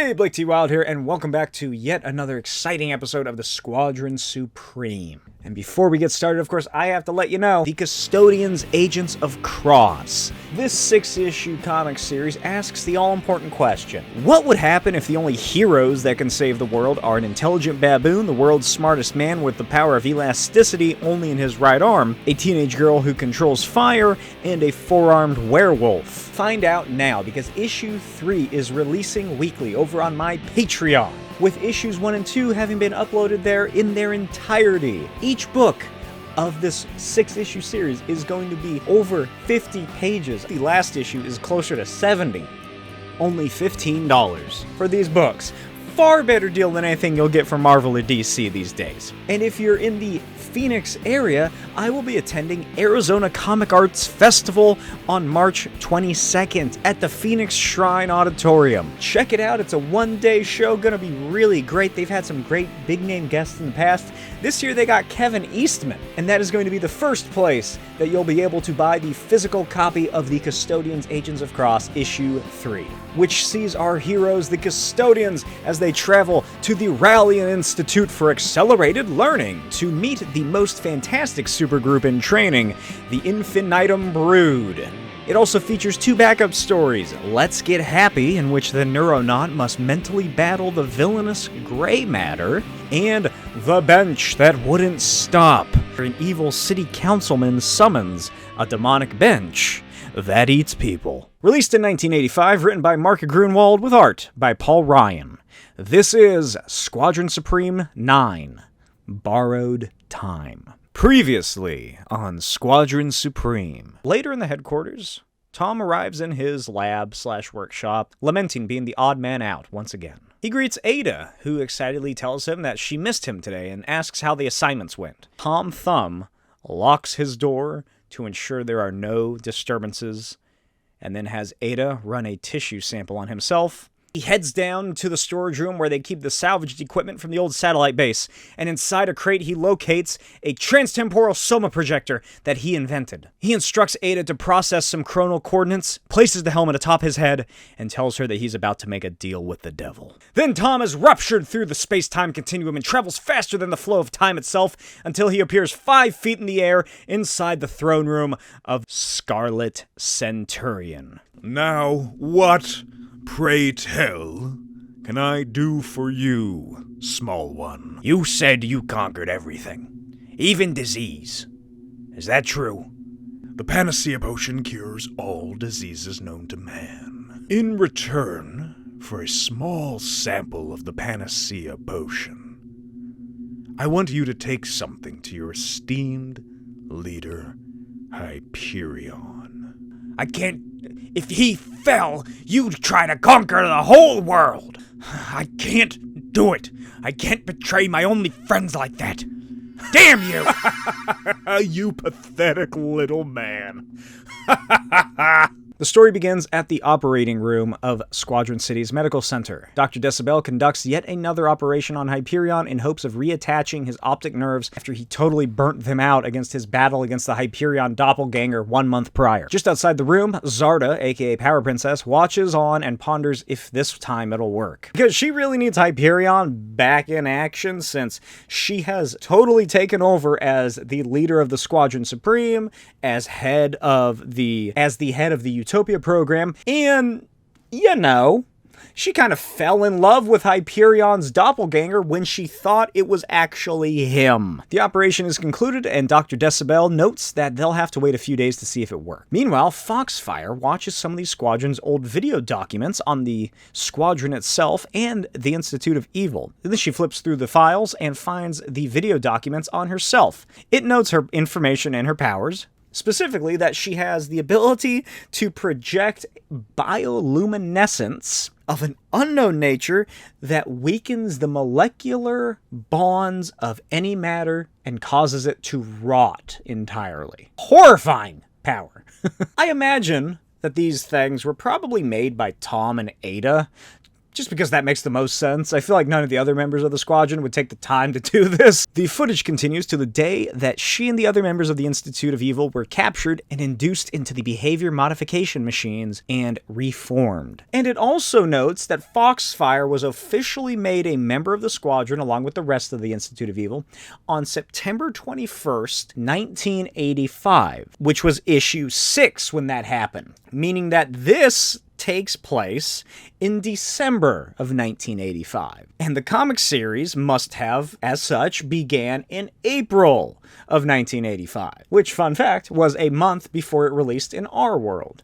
Hey, Blake T. Wild here, and welcome back to yet another exciting episode of the Squadron Supreme. And before we get started, of course, I have to let you know, the Custodians, Agents of Cross. This 6-issue comic series asks the all-important question: what would happen if the only heroes that can save the world are an intelligent baboon, the world's smartest man with the power of elasticity only in his right arm, a teenage girl who controls fire, and a four-armed werewolf? Find out now, because issue 3 is releasing weekly over on my Patreon, with issues 1 and 2 having been uploaded there in their entirety. Each book of this 6-issue series is going to be over 50 pages. The last issue is closer to 70. Only $15 for these books. Far better deal than anything you'll get from Marvel or DC these days. And if you're in the Phoenix area, I will be attending Arizona Comic Arts Festival on March 22nd at the Phoenix Shrine Auditorium. Check it out, it's a one-day show, gonna be really great. They've had some great big-name guests in the past. This year they got Kevin Eastman, and that is going to be the first place that you'll be able to buy the physical copy of the Custodians, Agents of Cross, issue 3, which sees our heroes, the Custodians, as they travel to the Rallian Institute for Accelerated Learning to meet the most fantastic supergroup in training, the Infinitum Brood. It also features 2 backup stories: Let's Get Happy, in which the Neuronaut must mentally battle the villainous Gray Matter, and The Bench That Wouldn't Stop, where an evil city councilman summons a demonic bench that eats people. Released in 1985, written by Mark Grunwald with art by Paul Ryan. This is Squadron Supreme 9, Borrowed Time. Previously on Squadron Supreme. Later in the headquarters, Tom arrives in his lab/workshop, lamenting being the odd man out once again. He greets Ada, who excitedly tells him that she missed him today and asks how the assignments went. Tom Thumb locks his door to ensure there are no disturbances, and then has Ada run a tissue sample on himself. He heads down to the storage room where they keep the salvaged equipment from the old satellite base, and inside a crate he locates a transtemporal soma projector that he invented. He instructs Ada to process some chronal coordinates, places the helmet atop his head, and tells her that he's about to make a deal with the devil. Then Tom is ruptured through the space-time continuum and travels faster than the flow of time itself until he appears 5 feet in the air inside the throne room of Scarlet Centurion. Now, what, pray tell, can I do for you, small one? You said you conquered everything, even disease. Is that true? The panacea potion cures all diseases known to man. In return for a small sample of the panacea potion, I want you to take something to your esteemed leader, Hyperion. I can't. If he fell, you'd try to conquer the whole world. I can't do it. I can't betray my only friends like that. Damn you! You pathetic little man. The story begins at the operating room of Squadron City's medical center. Dr. Decibel conducts yet another operation on Hyperion in hopes of reattaching his optic nerves after he totally burnt them out against his battle against the Hyperion doppelganger 1 month prior. Just outside the room, Zarda, aka Power Princess, watches on and ponders if this time it'll work. Because she really needs Hyperion back in action, since she has totally taken over as the leader of the Squadron Supreme, as the head of the Utopia program, and, you know, she kind of fell in love with Hyperion's doppelganger when she thought it was actually him. The operation is concluded, and Dr. Decibel notes that they'll have to wait a few days to see if it works. Meanwhile, Foxfire watches some of these Squadron's old video documents on the Squadron itself and the Institute of Evil. Then she flips through the files and finds the video documents on herself. It notes her information and her powers, specifically that she has the ability to project bioluminescence of an unknown nature that weakens the molecular bonds of any matter and causes it to rot entirely. Horrifying power. I imagine that these things were probably made by Tom and Ada just because that makes the most sense. I feel like none of the other members of the Squadron would take the time to do this. The footage continues to the day that she and the other members of the Institute of Evil were captured and induced into the behavior modification machines and reformed. And it also notes that Foxfire was officially made a member of the Squadron along with the rest of the Institute of Evil on September 21st, 1985, which was issue 6 when that happened, meaning that this takes place in December of 1985. And the comic series must have, as such, began in April of 1985, which, fun fact, was a month before it released in our world.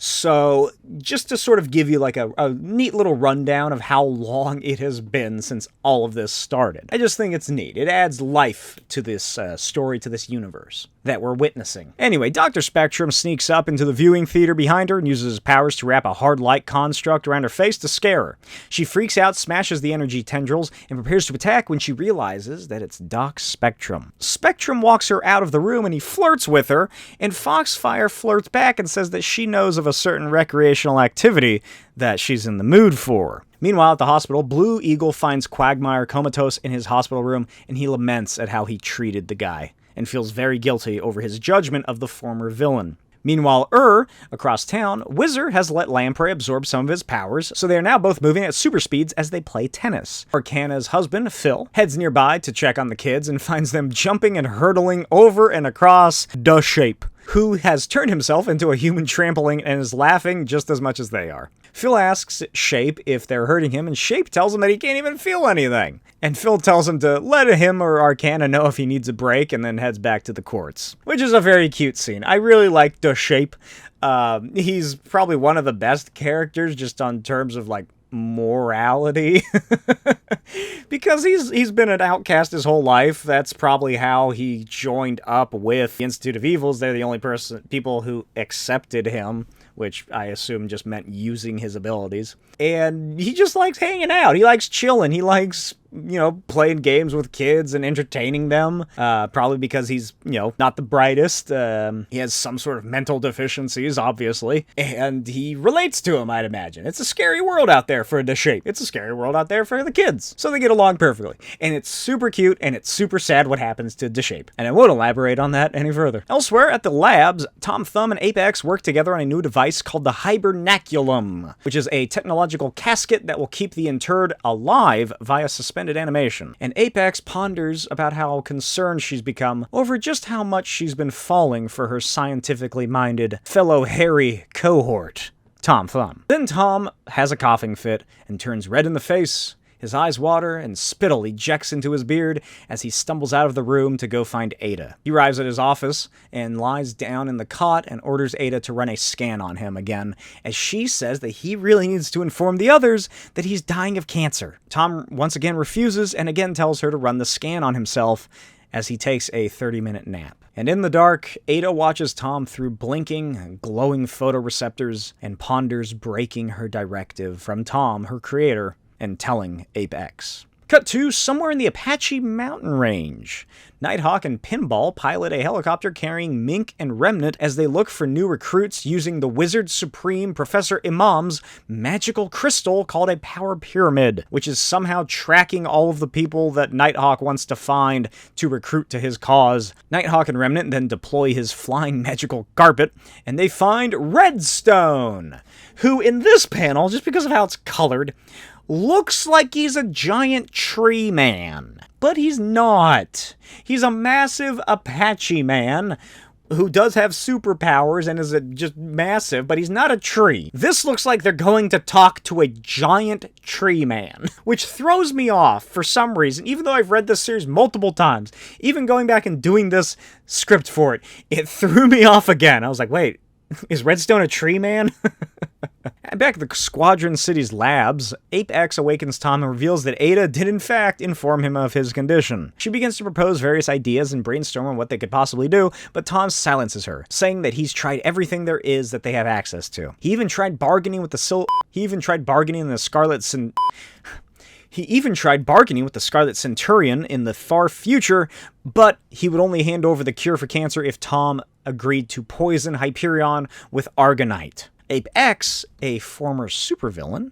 So, just to sort of give you like a neat little rundown of how long it has been since all of this started. I just think it's neat. It adds life to this story, to this universe that we're witnessing. Anyway, Dr. Spectrum sneaks up into the viewing theater behind her and uses his powers to wrap a hard light construct around her face to scare her. She freaks out, smashes the energy tendrils, and prepares to attack when she realizes that it's Doc Spectrum. Spectrum walks her out of the room and he flirts with her, and Foxfire flirts back and says that she knows of a certain recreational activity that she's in the mood for. Meanwhile, at the hospital, Blue Eagle finds Quagmire comatose in his hospital room, and he laments at how he treated the guy, and feels very guilty over his judgment of the former villain. Meanwhile, across town, Whizzer has let Lamprey absorb some of his powers, so they are now both moving at super speeds as they play tennis. Arcana's husband, Phil, heads nearby to check on the kids and finds them jumping and hurtling over and across the Shape, who has turned himself into a human trampoline and is laughing just as much as they are. Phil asks Shape if they're hurting him, and Shape tells him that he can't even feel anything. And Phil tells him to let him or Arcana know if he needs a break, and then heads back to the courts. Which is a very cute scene. I really like the Shape. He's probably one of the best characters just on terms of, like, morality. Because he's been an outcast his whole life. That's probably how he joined up with the Institute of Evils. They're the only people who accepted him, which I assume just meant using his abilities. And he just likes hanging out. He likes chilling. He likes, playing games with kids and entertaining them. Probably because he's, not the brightest. He has some sort of mental deficiencies, obviously. And he relates to him, I'd imagine. It's a scary world out there for the Shape. It's a scary world out there for the kids. So they get along perfectly. And it's super cute, and it's super sad what happens to the Shape. And I won't elaborate on that any further. Elsewhere, at the labs, Tom Thumb and Apex work together on a new device called the Hibernaculum, which is a technological casket that will keep the interred alive via suspended animation. And Apex ponders about how concerned she's become over just how much she's been falling for her scientifically minded fellow hairy cohort, Tom Thumb. Then Tom has a coughing fit and turns red in the face. His eyes water, and spittle ejects into his beard as he stumbles out of the room to go find Ada. He arrives at his office and lies down in the cot and orders Ada to run a scan on him again, as she says that he really needs to inform the others that he's dying of cancer. Tom once again refuses and again tells her to run the scan on himself as he takes a 30-minute nap. And in the dark, Ada watches Tom through blinking, glowing photoreceptors and ponders breaking her directive from Tom, her creator, and telling Apex. Cut to somewhere in the Apache mountain range. Nighthawk and Pinball pilot a helicopter carrying Mink and Remnant as they look for new recruits using the Wizard Supreme Professor Imam's magical crystal called a power pyramid, which is somehow tracking all of the people that Nighthawk wants to find to recruit to his cause. Nighthawk and Remnant then deploy his flying magical carpet, and they find Redstone, who in this panel, just because of how it's colored, looks like he's a giant tree man. But he's not. He's a massive Apache man who does have superpowers and is just massive, but he's not a tree. This looks like they're going to talk to a giant tree man, which throws me off for some reason, even though I've read this series multiple times. Even going back and doing this script for it, it threw me off again. I was like, wait, is Redstone a tree man? Back at the Squadron City's labs, Apex awakens Tom and reveals that Ada did in fact inform him of his condition. She begins to propose various ideas and brainstorm on what they could possibly do, but Tom silences her, saying that he's tried everything there is that they have access to. He even tried bargaining with the Scarlet Centurion in the far future, but he would only hand over the cure for cancer if Tom agreed to poison Hyperion with Argonite. Apex, a former supervillain,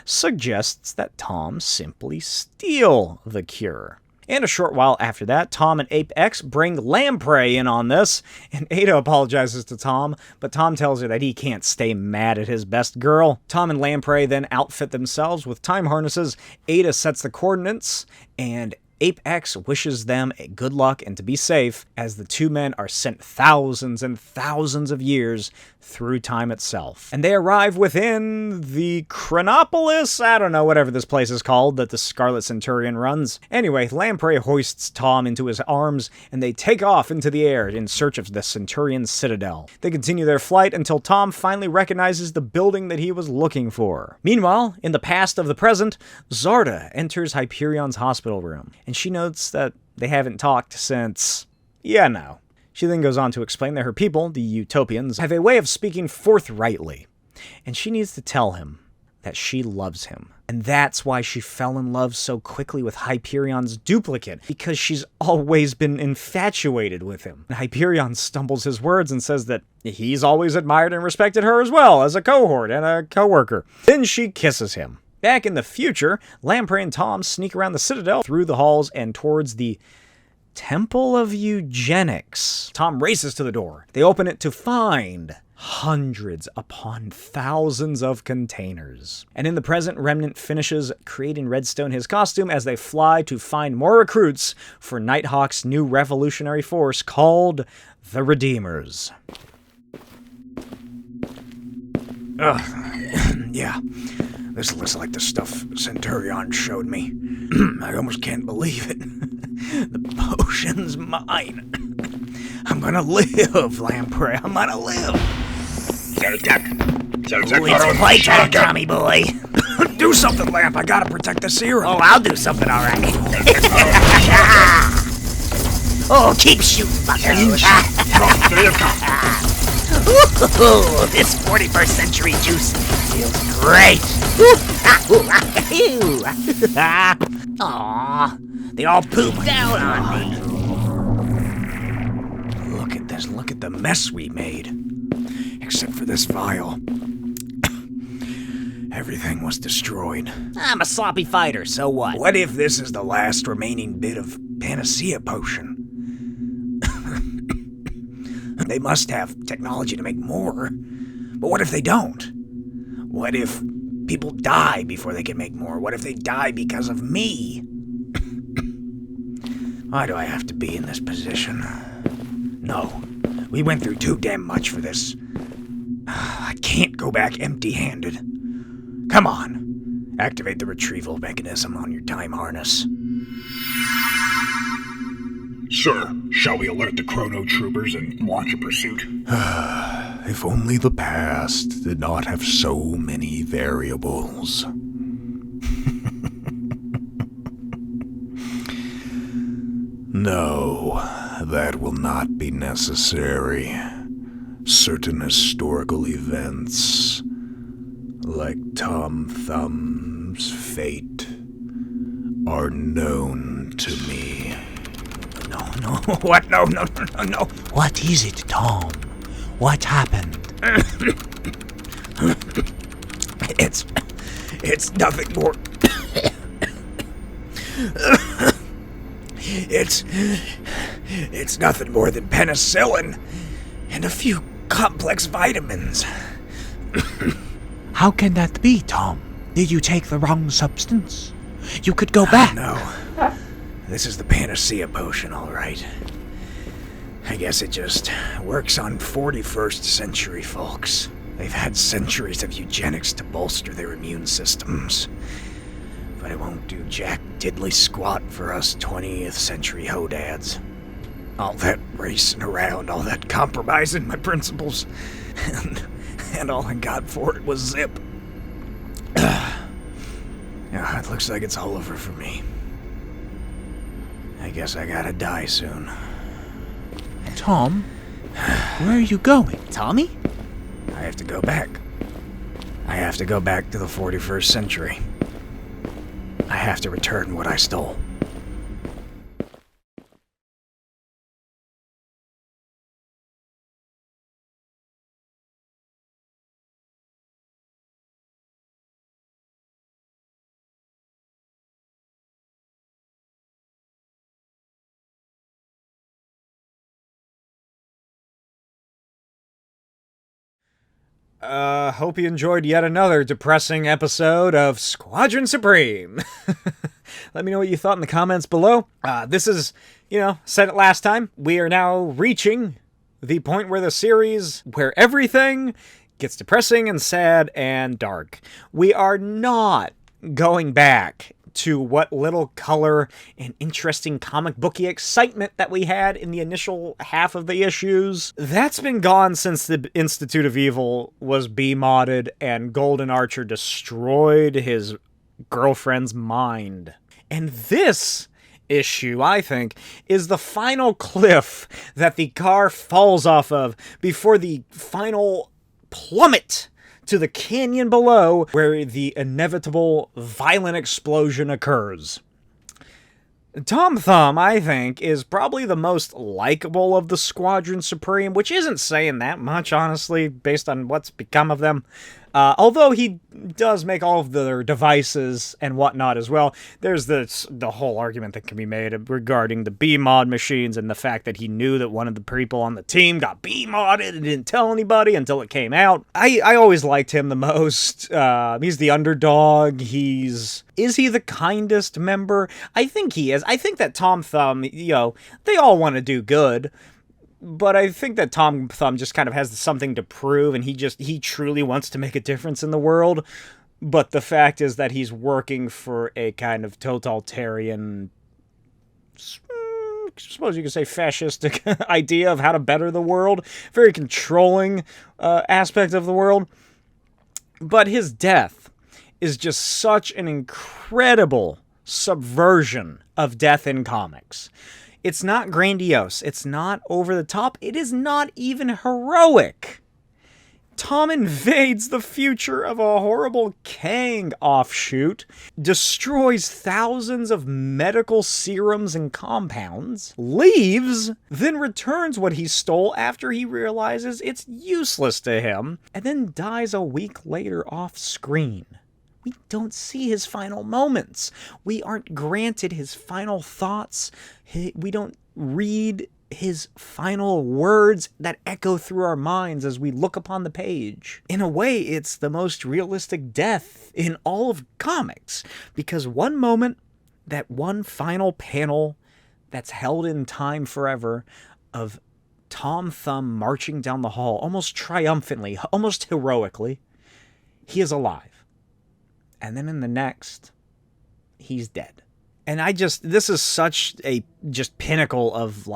suggests that Tom simply steal the cure. And a short while after that, Tom and Ape X bring Lamprey in on this, and Ada apologizes to Tom, but Tom tells her that he can't stay mad at his best girl. Tom and Lamprey then outfit themselves with time harnesses. Ada sets the coordinates, and Ape X wishes them a good luck and to be safe, as the two men are sent thousands and thousands of years through time itself. And they arrive within the Chronopolis, I don't know, whatever this place is called that the Scarlet Centurion runs. Anyway, Lamprey hoists Tom into his arms, and they take off into the air in search of the Centurion's citadel. They continue their flight until Tom finally recognizes the building that he was looking for. Meanwhile, in the past of the present, Zarda enters Hyperion's hospital room, and she notes that they haven't talked since... no. She then goes on to explain that her people, the Utopians, have a way of speaking forthrightly, and she needs to tell him that she loves him. And that's why she fell in love so quickly with Hyperion's duplicate, because she's always been infatuated with him. And Hyperion stumbles his words and says that he's always admired and respected her as well, as a cohort and a co-worker. Then she kisses him. Back in the future, Lamprey and Tom sneak around the Citadel, through the halls, and towards the Temple of Eugenics. Tom races to the door. They open it to find hundreds upon thousands of containers. And in the present, Remnant finishes creating Redstone his costume as they fly to find more recruits for Nighthawk's new revolutionary force called the Redeemers. Yeah. This looks like the stuff Centurion showed me. I almost can't believe it. The potion's mine. I'm gonna live, Lamprey. I'm gonna live. It's playtime, Tommy boy. Do something, Lamp. I gotta protect the serum. Oh, I'll do something, all right. Oh, keep shooting, fucker. Ooh, this 21st century juice feels great. Aw, they all pooped out on me. Look at this. Look at the mess we made. Except for this vial. Everything was destroyed. I'm a sloppy fighter, so what? What if this is the last remaining bit of panacea potion? They must have technology to make more. But what if they don't? What if people die before they can make more? What if they die because of me? Why do I have to be in this position? No, we went through too damn much for this. I can't go back empty-handed. Come on, activate the retrieval mechanism on your time harness. Sir, shall we alert the Chrono Troopers and launch a pursuit? If only the past did not have so many variables. No, that will not be necessary. Certain historical events, like Tom Thumb's fate, are known to me. No, what? No. What is it, Tom? What happened? It's nothing more. It's nothing more than penicillin and a few complex vitamins. How can that be, Tom? Did you take the wrong substance? You could go back. No. This is the panacea potion, all right. I guess it just works on 41st century folks. They've had centuries of eugenics to bolster their immune systems. But it won't do jack diddly squat for us 20th century hodads. All that racing around, all that compromising my principles, and all I got for it was zip. Yeah, it looks like it's all over for me. I guess I gotta die soon. Tom, where are you going? Tommy? I have to go back. I have to go back to the 41st century. I have to return what I stole. Hope you enjoyed yet another depressing episode of Squadron Supreme. Let me know what you thought in the comments below. This is, said it last time, we are now reaching the point where the series, where everything gets depressing and sad and dark. We are not going back to what little color and interesting comic booky excitement that we had in the initial half of the issues. That's been gone since the Institute of Evil was B-modded and Golden Archer destroyed his girlfriend's mind. And this issue, I think, is the final cliff that the car falls off of before the final plummet to the canyon below, where the inevitable violent explosion occurs. Tom Thumb, I think, is probably the most likable of the Squadron Supreme, which isn't saying that much, honestly, based on what's become of them. Although he does make all of their devices and whatnot as well. There's the whole argument that can be made regarding the B-mod machines and the fact that he knew that one of the people on the team got B-modded and didn't tell anybody until it came out. I always liked him the most. He's the underdog. Is he the kindest member? I think he is. I think that Tom Thumb, they all want to do good. But I think that Tom Thumb just kind of has something to prove, and he truly wants to make a difference in the world. But the fact is that he's working for a kind of totalitarian, I suppose you could say fascistic idea of how to better the world. Very controlling aspect of the world. But his death is just such an incredible subversion of death in comics. It's not grandiose. It's not over the top. It is not even heroic. Tom invades the future of a horrible Kang offshoot, destroys thousands of medical serums and compounds, leaves, then returns what he stole after he realizes it's useless to him, and then dies a week later off screen. We don't see his final moments. We aren't granted his final thoughts. We don't read his final words that echo through our minds as we look upon the page. In a way, it's the most realistic death in all of comics, because one moment, that one final panel that's held in time forever of Tom Thumb marching down the hall, almost triumphantly, almost heroically, he is alive. And then in the next, he's dead. And this is such a just pinnacle of,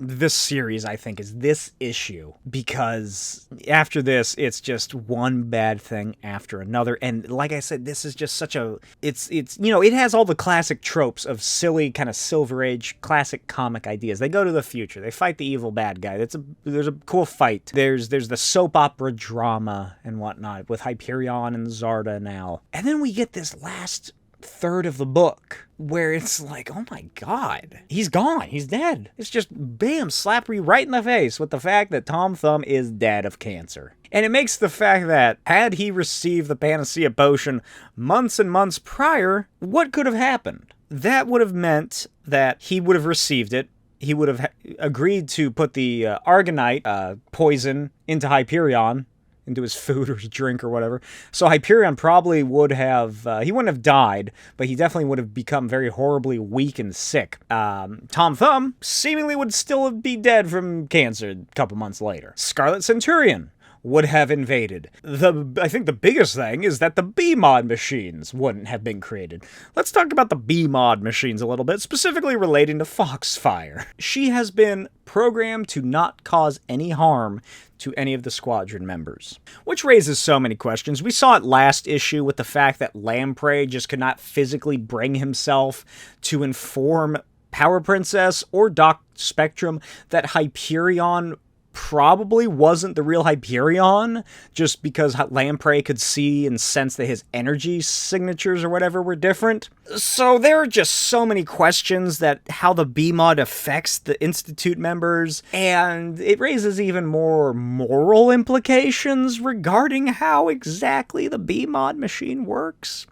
this series, I think, is this issue. Because after this, it's just one bad thing after another. And like I said, this is just such it has all the classic tropes of silly, kind of Silver Age, classic comic ideas. They go to the future. They fight the evil bad guy. There's a cool fight. There's the soap opera drama and whatnot with Hyperion and Zarda and Al. And then we get this last third of the book where it's like, oh my god, he's gone, he's dead. It's just bam, slap you right in the face with the fact that Tom Thumb is dead of cancer. And it makes the fact that had he received the Panacea Potion months and months prior, what could have happened? That would have meant that he would have received it. He would have agreed to put the Argonite poison into Hyperion, into his food or his drink or whatever. So Hyperion probably would have, he wouldn't have died, but he definitely would have become very horribly weak and sick. Tom Thumb seemingly would still be dead from cancer a couple months later. Scarlet Centurion would have invaded. I think the biggest thing is that the B-mod machines wouldn't have been created. Let's talk about the B-mod machines a little bit, specifically relating to Foxfire. She has been programmed to not cause any harm to any of the Squadron members, which raises so many questions. We saw it last issue with the fact that Lamprey just could not physically bring himself to inform Power Princess or Doc Spectrum that Hyperion probably wasn't the real Hyperion, just because Lamprey could see and sense that his energy signatures or whatever were different. So there are just so many questions that how the B-mod affects the Institute members, and it raises even more moral implications regarding how exactly the B-mod machine works.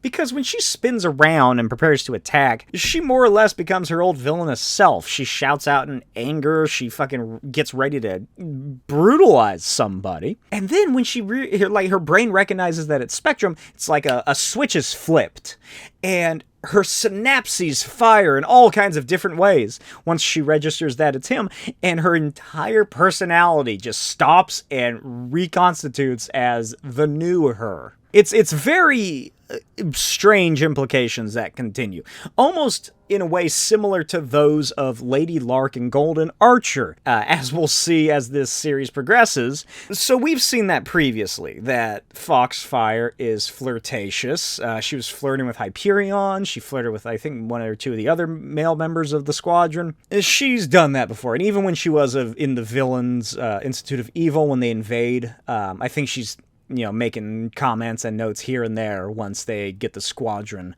because when she spins around and prepares to attack, she more or less becomes her old villainous self. She shouts out in anger, she fucking gets ready to brutalize somebody, and then when she, her brain recognizes that it's Spectrum, it's like a switch is flipped, and her synapses fire in all kinds of different ways once she registers that it's him, and her entire personality just stops and reconstitutes as the new her. It's very strange implications that continue, almost in a way similar to those of Lady Lark and Golden Archer, as we'll see as this series progresses. So we've seen that previously, that Foxfire is flirtatious. She was flirting with Hyperion. She flirted with, I think, one or two of the other male members of the Squadron. She's done that before, and even when she was in the Villains Institute of Evil, when they invade, I think she's making comments and notes here and there once they get the Squadron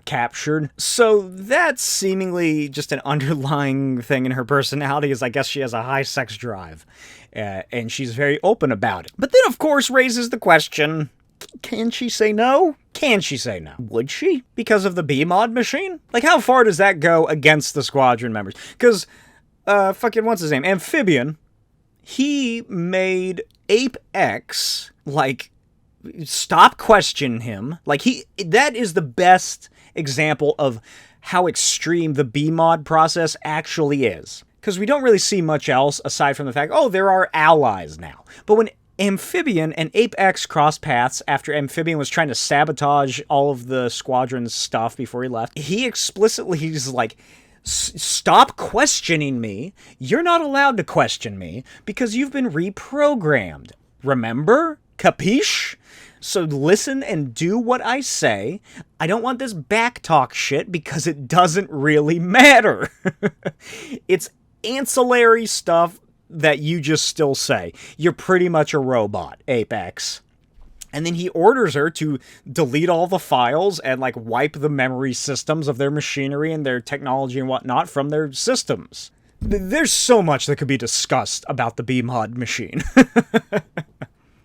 captured. So that's seemingly just an underlying thing in her personality, is I guess she has a high sex drive, and she's very open about it. But then, of course, raises the question, can she say no? Can she say no? Would she? Because of the B-mod machine? Like, how far does that go against the Squadron members? Because, what's his name? Amphibian, he made Ape-X, stop questioning him. That is the best example of how extreme the B-mod process actually is. Because we don't really see much else aside from the fact, there are allies now. But when Amphibian and Ape-X crossed paths after Amphibian was trying to sabotage all of the Squadron's stuff before he left, he's like, stop questioning me. You're not allowed to question me because you've been reprogrammed. Remember? Capiche? So listen and do what I say. I don't want this backtalk shit because it doesn't really matter. It's ancillary stuff that you just still say. You're pretty much a robot, Apex. And then he orders her to delete all the files and, wipe the memory systems of their machinery and their technology and whatnot from their systems. There's so much that could be discussed about the B-mod machine.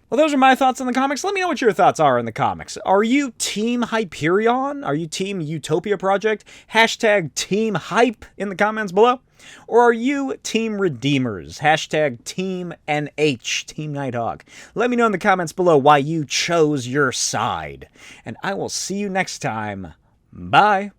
Well, those are my thoughts on the comics. Let me know what your thoughts are in the comics. Are you Team Hyperion? Are you Team Utopia Project? # Team Hype in the comments below. Or are you Team Redeemers? # Team NH, Team Nighthawk. Let me know in the comments below why you chose your side. And I will see you next time. Bye.